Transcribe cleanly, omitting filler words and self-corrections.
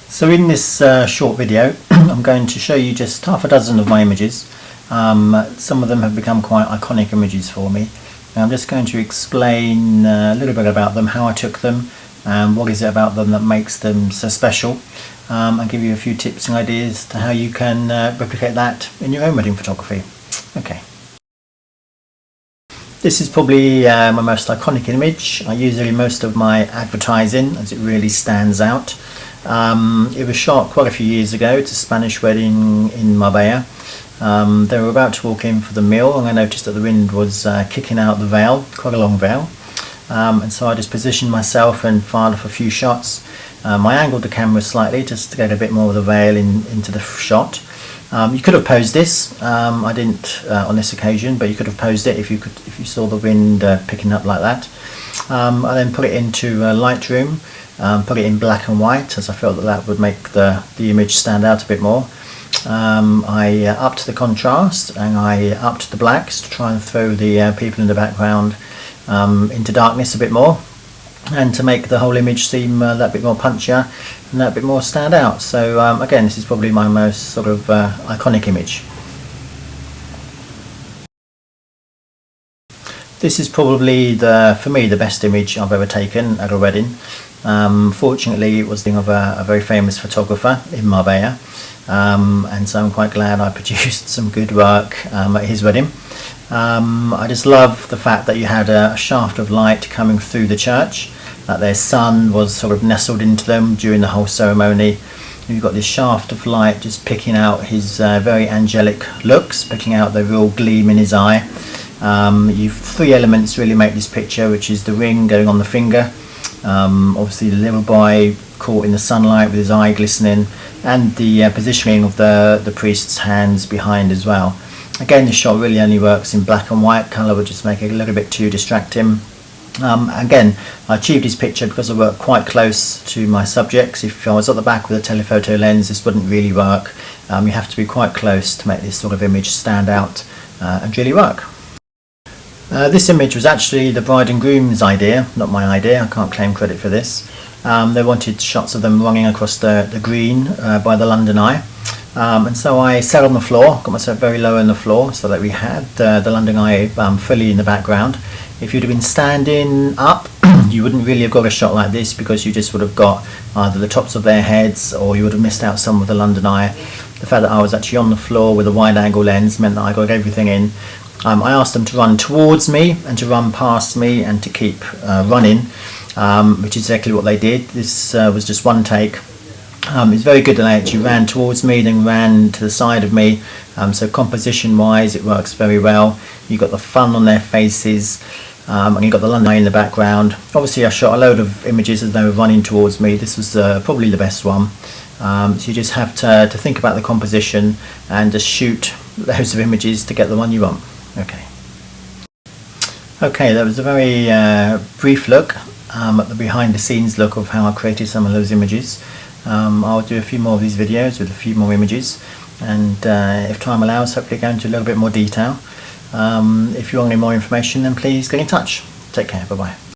So in this short video I'm going to show you just half a dozen of my images. Some of them have become quite iconic images for me. I'm just going to explain a little bit about them, how I took them, and what is it about them that makes them so special, and give you a few tips and ideas to how you can replicate that in your own wedding photography. Okay. This is probably my most iconic image. I use it in most of my advertising as it really stands out. It was shot quite a few years ago. It's a Spanish wedding in Marbella. They were about to walk in for the meal and I noticed that the wind was kicking out the veil, quite a long veil. And so I just positioned myself and fired off a few shots. I angled the camera slightly just to get a bit more of the veil into the shot. You could have posed this. I didn't on this occasion, but you could have posed it if you saw the wind picking up like that. I then put it into Lightroom, put it in black and white, as I felt that would make the image stand out a bit more. I upped the contrast and I upped the blacks to try and throw the people in the background into darkness a bit more, and to make the whole image seem that bit more punchier and that bit more stand out. So again, this is probably my most sort of iconic image. This is probably for me the best image I've ever taken at a wedding. Fortunately it was the thing of a very famous photographer in Marbella, and so I'm quite glad I produced some good work at his wedding. I just love the fact that you had a shaft of light coming through the church, that their sun was sort of nestled into them during the whole ceremony. You've got this shaft of light just picking out his very angelic looks, picking out the real gleam in his eye. You've three elements really make this picture, which is the ring going on the finger, obviously the little boy caught in the sunlight with his eye glistening, and the positioning of the priest's hands behind as well. Again, this shot really only works in black and white. Colour would just make it a little bit too distracting. Again, I achieved this picture because I worked quite close to my subjects. If I was at the back with a telephoto lens, this wouldn't really work. You have to be quite close to make this sort of image stand out and really work. This image was actually the bride and groom's idea, not my idea. I can't claim credit for this. They wanted shots of them running across the green by the London Eye. And so I sat on the floor, got myself very low on the floor so that we had the London Eye fully in the background. If you'd have been standing up, you wouldn't really have got a shot like this, because you just would have got either the tops of their heads or you would have missed out some of the London Eye. The fact that I was actually on the floor with a wide angle lens meant that I got everything in. I asked them to run towards me and to run past me and to keep running, which is exactly what they did. This was just one take. It's very good that they actually ran towards me, then ran to the side of me, so composition wise it works very well. You've got the fun on their faces, and you've got the London Eye in the background. Obviously I shot a load of images as they were running towards me. This was probably the best one. So you just have to think about the composition and just shoot loads of images to get the one you want. Okay, that was a very brief look at the behind the scenes look of how I created some of those images. I'll do a few more of these videos with a few more images, and if time allows, hopefully go into a little bit more detail. If you want any more information, then please get in touch. Take care, bye bye.